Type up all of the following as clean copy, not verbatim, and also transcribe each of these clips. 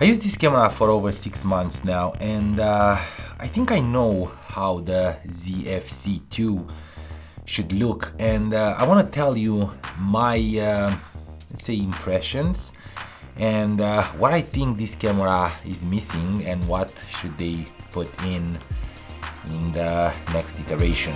I use this camera for over 6 months now, and I think I know how the ZFC2 should look, and I want to tell you my let's say impressions and what I think this camera is missing and what should they put in the next iteration.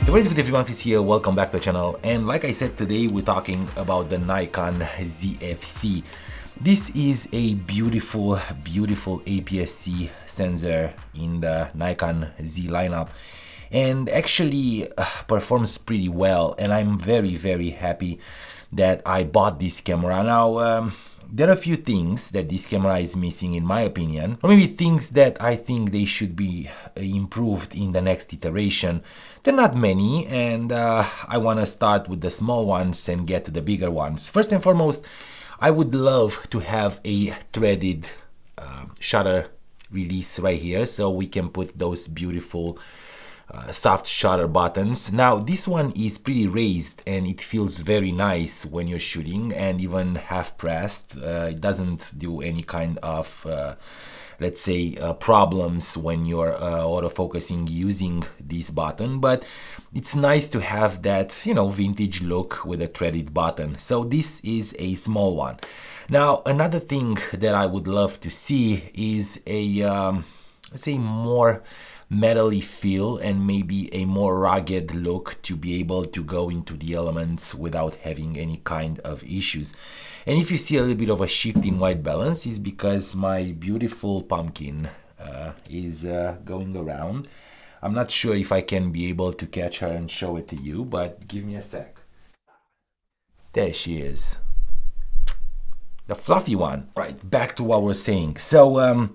Hey, what is good everyone, Chris here, welcome back to the channel, and like I said, today we're talking about the Nikon ZFC. This is a beautiful APS-C sensor in the Nikon Z lineup, and actually performs pretty well, and I'm very happy that I bought this camera. Now there are a few things that this camera is missing in my opinion, or maybe things that I think they should be improved in the next iteration. They're not many, and I want to start with the small ones and get to the bigger ones. First and foremost, I would love to have a threaded shutter release right here, so we can put those beautiful soft shutter buttons. Now this one is pretty raised and it feels very nice when you're shooting, and even half pressed. It doesn't do any kind of let's say problems when you're autofocusing using this button, but it's nice to have that, you know, vintage look with a threaded button. So this is a small one. Now another thing that I would love to see is a let's say more metally feel and maybe a more rugged look to be able to go into the elements without having any kind of issues. And if you see a little bit of a shift in white balance, is because my beautiful pumpkin is going around. I'm not sure if I can be able to catch her and show it to you, but give me a sec. There she is, the fluffy one. Right, back to what we're saying. So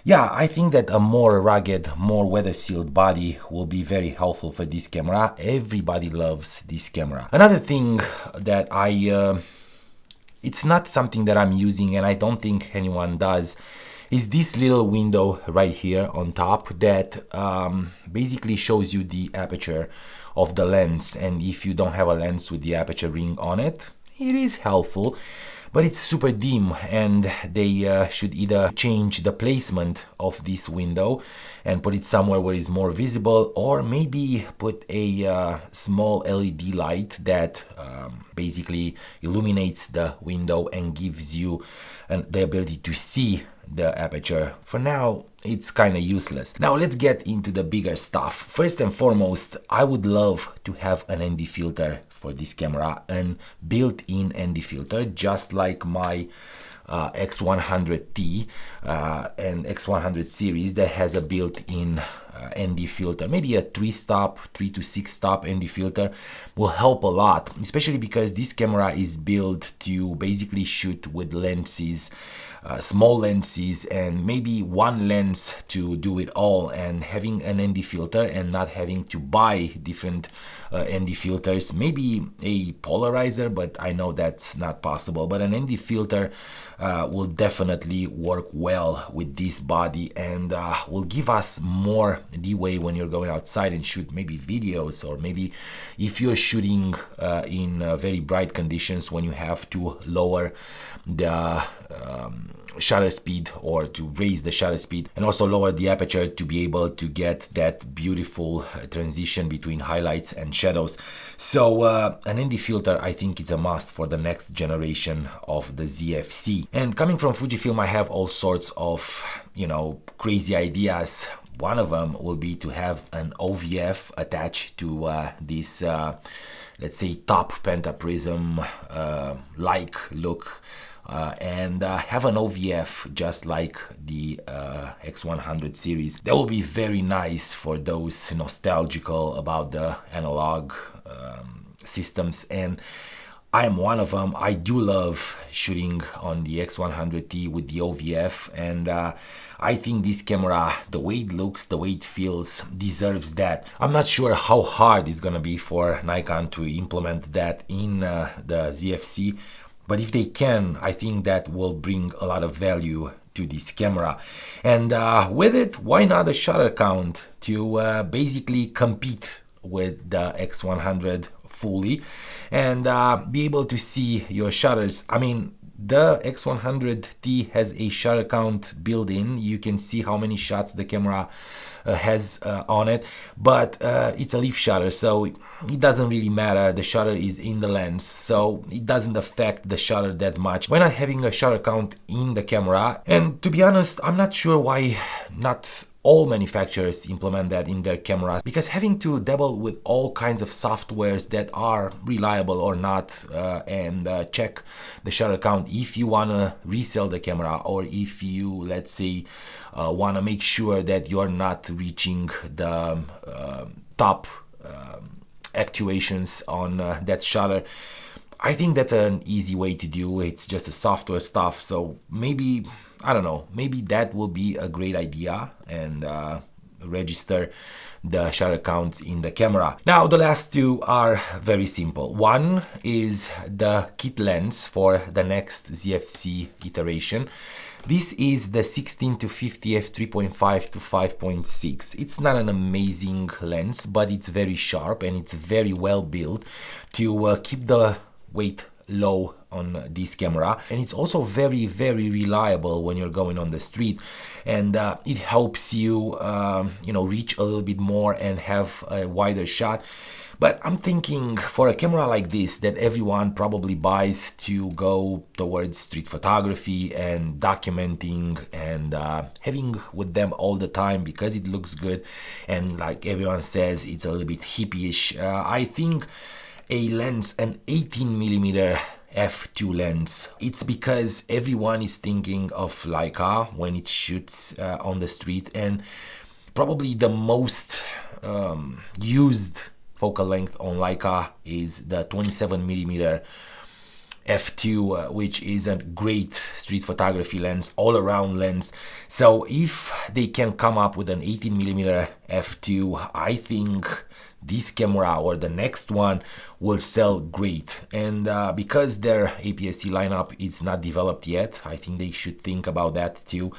yeah, I think that a more rugged, more weather-sealed body will be very helpful for this camera. Everybody loves this camera. Another thing that it's not something that I'm using, and I don't think anyone does, is this little window right here on top that basically shows you the aperture of the lens. And if you don't have a lens with the aperture ring on it, it is helpful. But it's super dim, and they should either change the placement of this window and put it somewhere where it's more visible, or maybe put a small LED light that basically illuminates the window and gives you the ability to see the aperture. For now, it's kind of useless. Now let's get into the bigger stuff. First and foremost, I would love to have an ND filter for this camera, and built-in ND filter, just like my X100T and X100 series that has a built-in ND filter. Maybe a 3 to 6 stop ND filter will help a lot, especially because this camera is built to basically shoot with lenses, small lenses, and maybe one lens to do it all. And having an ND filter and not having to buy different ND filters, maybe a polarizer, but I know that's not possible. But an ND filter will definitely work well with this body, and will give us more leeway when you're going outside and shoot maybe videos, or maybe if you're shooting in very bright conditions when you have to lower the shutter speed or to raise the shutter speed, and also lower the aperture to be able to get that beautiful transition between highlights and shadows. So an ND filter, I think it's a must for the next generation of the ZFC. And coming from Fujifilm, I have all sorts of, you know, crazy ideas. One of them will be to have an OVF attached to this let's say top pentaprism like look, and have an OVF just like the X100 series. That will be very nice for those nostalgical about the analog systems, and I am one of them. I do love shooting on the X100T with the OVF, and I think this camera, the way it looks, the way it feels, deserves that. I'm not sure how hard it's gonna be for Nikon to implement that in the ZFC, but if they can, I think that will bring a lot of value to this camera. And with it, why not a shutter count to basically compete with the X100 fully and be able to see your shutters. I mean, The X100T has a shutter count built in. You can see how many shots the camera has on it, but it's a leaf shutter, so it doesn't really matter. The shutter is in the lens, so it doesn't affect the shutter that much when I'm having a shutter count in the camera. And to be honest, I'm not sure why not all manufacturers implement that in their cameras, because having to dabble with all kinds of softwares that are reliable or not, and check the shutter count if you want to resell the camera, or if you, let's say, want to make sure that you're not reaching the top actuations on that shutter. I think that's an easy way to do. It's just a software stuff, so maybe, I don't know, maybe that will be a great idea, and register the shutter counts in the camera. Now the last two are very simple. One is the kit lens for the next ZFC iteration. This is the 16 to 50 f 3.5 to 5.6. It's not an amazing lens, but it's very sharp and it's very well built to keep the weight low on this camera, and it's also very reliable when you're going on the street, and it helps you reach a little bit more and have a wider shot. But I'm thinking, for a camera like this that everyone probably buys to go towards street photography and documenting and having with them all the time because it looks good, and like everyone says, it's a little bit hippie-ish, I think a lens, an 18mm f2 lens. It's because everyone is thinking of Leica when it shoots on the street, and probably the most used focal length on Leica is the 27mm f2, which is a great street photography lens, all-around lens. So if they can come up with an 18mm f2, I think this camera or the next one will sell great. And because their APS-C lineup is not developed yet, I think they should think about that too,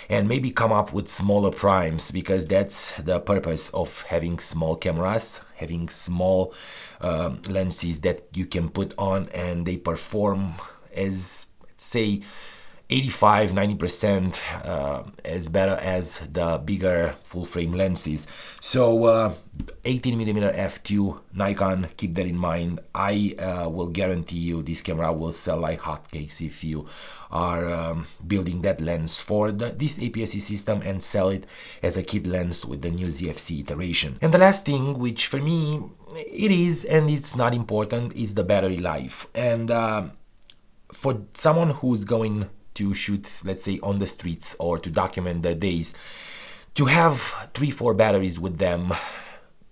and maybe come up with smaller primes, because that's the purpose of having small cameras, having small lenses that you can put on and they perform as, say, 85-90% as better as the bigger full-frame lenses. So 18mm f2 Nikon, keep that in mind. I will guarantee you this camera will sell like hotcakes if you are building that lens for this APS-C system and sell it as a kit lens with the new ZFC iteration. And the last thing, which for me it is and it's not important, is the battery life. And for someone who's going to shoot, let's say, on the streets or to document their days, to have 3-4 batteries with them,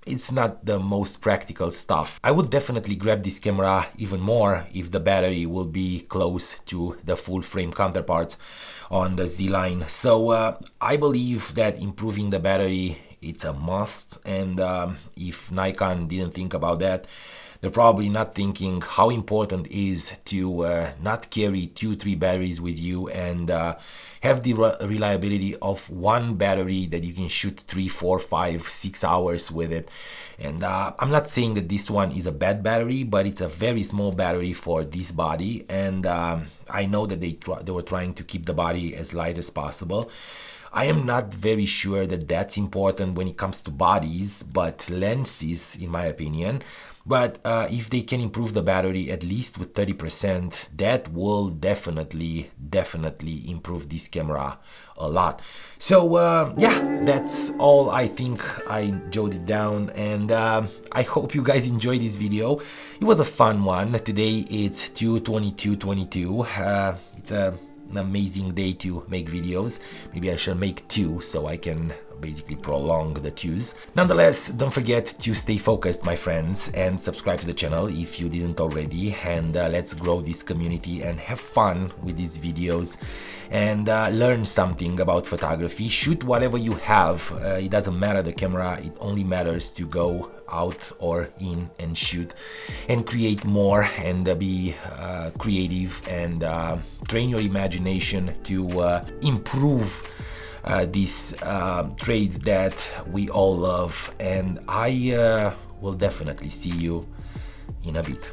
it's not the most practical stuff. I would definitely grab this camera even more if the battery will be close to the full frame counterparts on the Z line. So I believe that improving the battery, it's a must, and if Nikon didn't think about that, they're probably not thinking how important it is to not carry 2-3 batteries with you and have the reliability of one battery that you can shoot 3, 4, 5, 6 hours with it. And I'm not saying that this one is a bad battery, but it's a very small battery for this body, and I know that they were trying to keep the body as light as possible. I am not very sure that that's important when it comes to bodies, but lenses, in my opinion. But if they can improve the battery at least with 30%, that will definitely improve this camera a lot. So yeah, that's all. I think I jotted down, and I hope you guys enjoyed this video. It was a fun one. Today it's 2/22/22. It's an amazing day to make videos. Maybe I should make 2 so I can basically prolong the 2s. Nonetheless, don't forget to stay focused, my friends, and subscribe to the channel if you didn't already, and let's grow this community and have fun with these videos and learn something about photography. Shoot whatever you have. It doesn't matter the camera, it only matters to go out or in and shoot and create more and be creative and train your imagination to improve this trade that we all love. And I will definitely see you in a bit.